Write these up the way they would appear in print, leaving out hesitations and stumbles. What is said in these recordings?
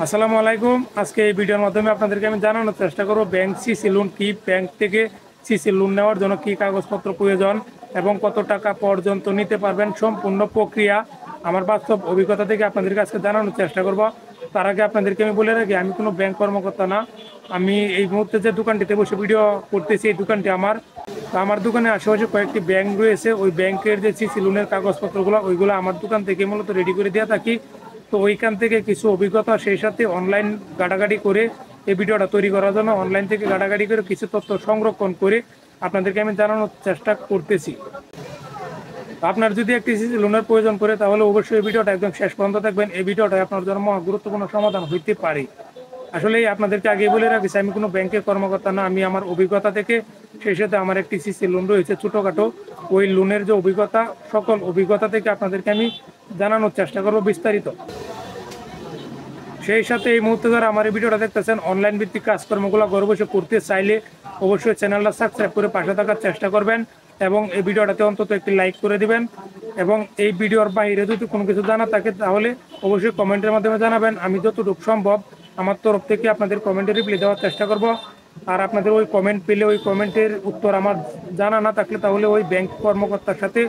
আসসালামু আলাইকুম। আজকে এই ভিডিওর মাধ্যমে আপনাদেরকে আমি জানানোর চেষ্টা করব ব্যাংক সিসি লোন কি, ব্যাংক থেকে সিসি লোন নেওয়ার জন্য কি কাগজপত্র প্রয়োজন এবং কত টাকা পর্যন্ত নিতে পারবেন, সম্পূর্ণ প্রক্রিয়া আমার বাস্তব অভিজ্ঞতা থেকে আপনাদেরকে আজকে জানানোর চেষ্টা করব। তার আগে আপনাদেরকে আমি বলে রাখি, আমি কোনো ব্যাংক কর্মকর্তা না। আমি এই মুহূর্তে যে দোকানটিতে বসে ভিডিও করতেছি, এই দোকানটি আমার। তো আমার দোকানে আশেপাশে কয়েকটি ব্যাংক রয়েছে, ওই ব্যাংকের যে সিসি লোনের কাগজপত্রগুলো ওইগুলো আমার দোকান থেকে মূলত রেডি করে দেওয়া থাকি। তো ওইখান থেকে কিছু অভিজ্ঞতা, সেই সাথে অনলাইন ঘাটাঘাটি করে এই ভিডিওটা তৈরি করার জন্য অনলাইন থেকে ঘাটাঘাটি করে কিছু তথ্য সংরক্ষণ করে আপনাদেরকে আমি জানানোর চেষ্টা করতেছি। আপনার যদি একটি সিসি লোনের প্রয়োজন পড়ে তাহলে অবশ্যই এই ভিডিওটা একদম শেষ পর্যন্ত দেখবেন। এই ভিডিওটা আপনার জন্য মহা গুরুত্বপূর্ণ সমাধান হইতে পারে। আসলে আপনাদেরকে আগে বলে রাখিছি, আমি কোনো ব্যাংকের কর্মকর্তা না। আমি আমার অভিজ্ঞতা থেকে, সেই সাথে আমার একটি সিসি লোন রয়েছে ছোটোখাটো, ওই লোনের যে অভিজ্ঞতা, সকল অভিজ্ঞতা থেকে আপনাদেরকে আমি জানানোর চেষ্টা করব বিস্তারিত। সেই সাথে এই মুহূর্তে যারা আমার এই ভিডিওটা দেখতেছেন, অনলাইন ভিত্তিক কাজকর্মগুলো ঘরে বসে করতে চাইলে অবশ্যই চ্যানেলটা সাবস্ক্রাইব করে পাশে থাকার চেষ্টা করবেন এবং এই ভিডিওটাতে অন্তত একটি লাইক করে দিবেন। এবং এই ভিডিওর বাইরে যদি কোনো কিছু জানা থাকে তাহলে অবশ্যই কমেন্টের মাধ্যমে জানাবেন। আমি যতটুকু সম্ভব আমার তরফ থেকে আপনাদের কমেন্টে রিপ্লাই দেওয়ার চেষ্টা করব। আর আপনাদের ওই কমেন্ট পেলে, ওই কমেন্টের উত্তর আমার জানা না থাকলে, তাহলে ওই ব্যাংক কর্মকর্তার সাথে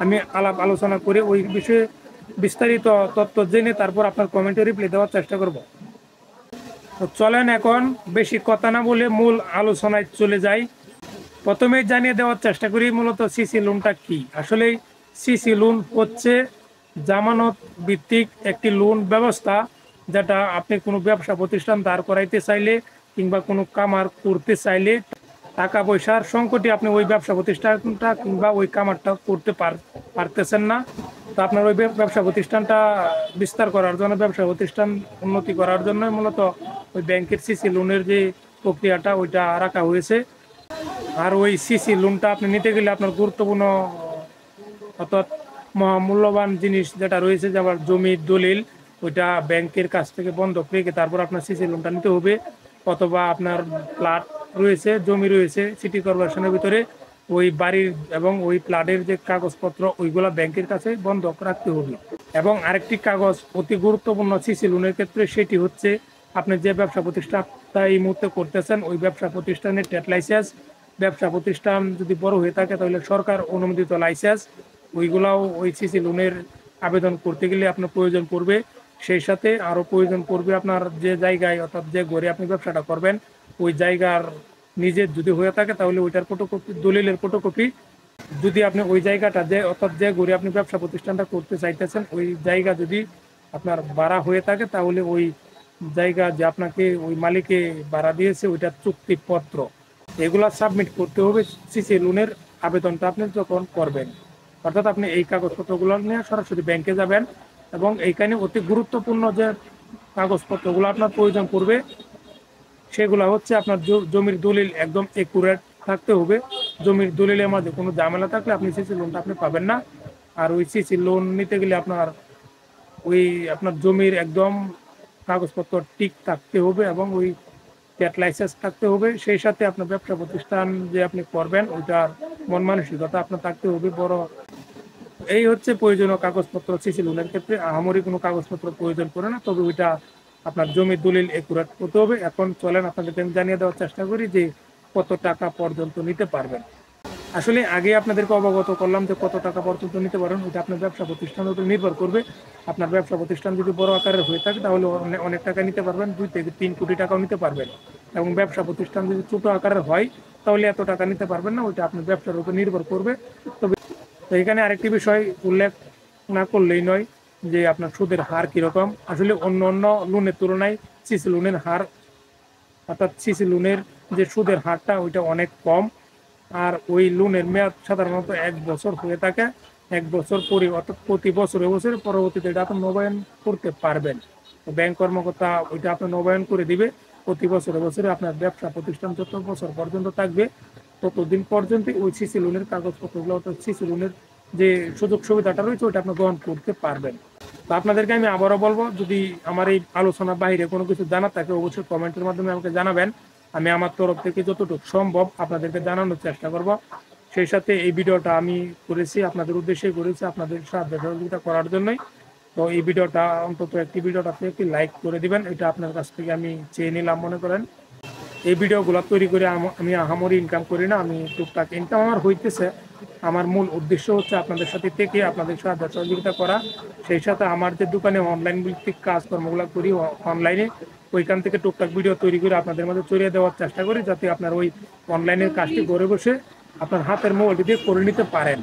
আমি আলাপ আলোচনা করে ওই বিষয়ে বিস্তারিত তথ্য জেনে তারপর আপনার কমেন্টে রিপ্লাই দেওয়ার চেষ্টা করব। তো চলেন এখন বেশি কথা না বলে মূল আলোচনায় চলে যাই। প্রথমে জানিয়ে দেওয়ার চেষ্টা করি মূলত সিসি লোনটা কি। আসলে সিসি লোন হচ্ছে জামানত ভিত্তিক একটি লোন ব্যবস্থা, যেটা আপনি কোনো ব্যবসা প্রতিষ্ঠান দাঁড় করাইতে চাইলে কিংবা কোনো কামার করতে চাইলে, টাকা পয়সার সংকটে আপনি ওই ব্যবসা প্রতিষ্ঠানটা কিংবা ওই কামারটা করতে পারতেছেন না। তো আপনার ওই ব্যবসা প্রতিষ্ঠানটা বিস্তার করার জন্য, ব্যবসা প্রতিষ্ঠান উন্নতি করার জন্য মূলত ওই ব্যাংকের সিসি লোনের যে প্রক্রিয়াটা ওইটা রাখা হয়েছে। আর ওই সিসি লোনটা আপনি নিতে গেলে আপনার গুরুত্বপূর্ণ অর্থাৎ মহামূল্যবান জিনিস যেটা রয়েছে, যেমন জমির দলিল, ওইটা ব্যাংকের কাছ থেকে বন্ধক রেখে তারপর আপনার সিসি লোনটা নিতে হবে। অথবা আপনার প্লট রয়েছে, জমি রয়েছে সিটি কর্পোরেশনের ভিতরে, ওই বাড়ির এবং ওই প্লটের যে কাগজপত্র ওইগুলা ব্যাংকের কাছে বন্ধক রাখতে হবে। এবং আরেকটি কাগজ অতি গুরুত্বপূর্ণ সিসি লোনের ক্ষেত্রে, সেটি হচ্ছে আপনি যে ব্যবসা প্রতিষ্ঠানটা এই মুহূর্তে করতেছেন ওই ব্যবসা প্রতিষ্ঠানের ট্রেড লাইসেন্স। ব্যবসা প্রতিষ্ঠান যদি বড় হয়ে থাকে তাহলে সরকার অনুমোদিত লাইসেন্স, ওইগুলাও ওই সিসি লোনের আবেদন করতে গেলে আপনার প্রয়োজন পড়বে। সেই সাথে আরও প্রয়োজন পড়বে আপনার যে জায়গায় অর্থাৎ যে ঘরে আপনি ব্যবসাটা করবেন ওই জায়গার নিজের যদি হয়ে থাকে তাহলে ওইটার ফটোকপি, দলিলের ফটোকপি। যদি আপনি ওই জায়গাটা যে অর্থাৎ যে ঘরে আপনি ব্যবসা প্রতিষ্ঠানটা করতে চাইতেছেন ওই জায়গা যদি আপনার ভাড়া হয়ে থাকে তাহলে ওই জায়গা যে আপনাকে ওই মালিকে ভাড়া দিয়েছে ওইটার চুক্তিপত্র, এগুলা সাবমিট করতে হবে সিসি লোনের আবেদনটা আপনি যখন করবেন। অর্থাৎ আপনি এই কাগজপত্রগুলো নিয়ে সরাসরি ব্যাংকে যাবেন এবং এইখানে অতি গুরুত্বপূর্ণ যে কাগজপত্রগুলো আপনার প্রয়োজন পড়বে সেগুলো হচ্ছে আপনার জমির দলিল একদম একুরেট থাকতে হবে। জমির দলিলের মাঝে কোনো ঝামেলা থাকলে আপনি সিসি লোনটা আপনি পাবেন না। আর ওই সিসি লোন নিতে গেলে আপনার জমির একদম কাগজপত্র ঠিক থাকতে হবে এবং ওই ট্রেড লাইসেন্স থাকতে হবে। সেই সাথে আপনার ব্যবসা প্রতিষ্ঠান যে আপনি করবেন ওইটার মন মানসিকতা আপনার থাকতে হবে বড়। এই হচ্ছে প্রয়োজনীয় কাগজপত্র। সিসি লোনের ক্ষেত্রে আহামরি কোনো কাগজপত্র প্রয়োজন পড়ে না, তবে ওইটা আপনার জমির দলিল একুরেট করতে হবে। এখন চলেন আপনাদেরকে আমি জানিয়ে দেওয়ার চেষ্টা করি যে কত টাকা পর্যন্ত নিতে পারবেন। আসলে আগে আপনাদেরকে অবগত করলাম যে কত টাকা পর্যন্ত নিতে পারেন, ওইটা আপনার ব্যবসা প্রতিষ্ঠানের উপর নির্ভর করবে। আপনার ব্যবসা প্রতিষ্ঠান যদি বড় আকারের হয়ে থাকে তাহলে অনেক টাকা নিতে পারবেন, 2 থেকে 3 কোটি টাকাও নিতে পারবেন। এবং ব্যবসা প্রতিষ্ঠান যদি ছোটো আকারের হয় তাহলে এত টাকা নিতে পারবেন না, ওইটা আপনার ব্যবসার উপর নির্ভর করবে। তবে তো এখানে আরেকটি বিষয় উল্লেখ না করলেই নয় যে আপনার সুদের হার কীরকম। আসলে অন্য অন্য লোনের তুলনায় সিসি লোনের হার অর্থাৎ সিসি লোনের যে সুদের হারটা ওইটা অনেক কম। আর ওই লোনের মেয়াদ সাধারণত 1 বছর হয়ে থাকে। 1 বছর পরে অর্থাৎ প্রতি বছরে বছরে পরবর্তীতে এটা আপনি নবায়ন করতে পারবেন। তো ব্যাংক কর্মকর্তা ওইটা আপনি নবায়ন করে দিবে প্রতি বছরে বছরে। আপনার ব্যবসা প্রতিষ্ঠান যত বছর পর্যন্ত থাকবে ততদিন পর্যন্ত ওই সিসি লোনের কাগজপত্রগুলো অর্থাৎ সিসি লোনের যে সুযোগ সুবিধাটা রয়েছে ওইটা আপনি গ্রহণ করতে পারবেন। তো আপনাদেরকে আমি আবারও বলবো, যদি আমার এই আলোচনার বাইরে কোনো কিছু জানার থাকে অবশ্যই কমেন্টের মাধ্যমে আমাকে জানাবেন। আমি আমার তরফ থেকে যতটুকু সম্ভব আপনাদেরকে জানানোর চেষ্টা করব। সেই সাথে এই ভিডিওটা আমি করেছি আপনাদের উদ্দেশ্যে করেছি, আপনাদের সাহায্য সহযোগিতা করার জন্যই। তো এই ভিডিওটা অন্তত একটি ভিডিওটাতে একটি লাইক করে দিবেন, এটা আপনার কাছ থেকে আমি চেয়ে নিলাম। মনে করেন এই ভিডিওগুলো তৈরি করে আমি আহামরি ইনকাম করি না, আমি টুকটাক ইনকাম আমার হইতেছে। আমার মূল উদ্দেশ্য হচ্ছে আপনাদের সাথে থেকে আপনাদের সাহায্য সহযোগিতা করা, সেই সাথে আমার যে দোকানে অনলাইন ভিত্তিক কাজকর্মগুলো করি অনলাইনে, ওইখান থেকে টুকটাক ভিডিও তৈরি করে আপনাদের মধ্যে ছড়িয়ে দেওয়ার চেষ্টা করি, যাতে আপনার ওই অনলাইনের কাজটি ঘরে বসে আপনার হাতের মোবাইলটি দিয়ে করে নিতে পারেন।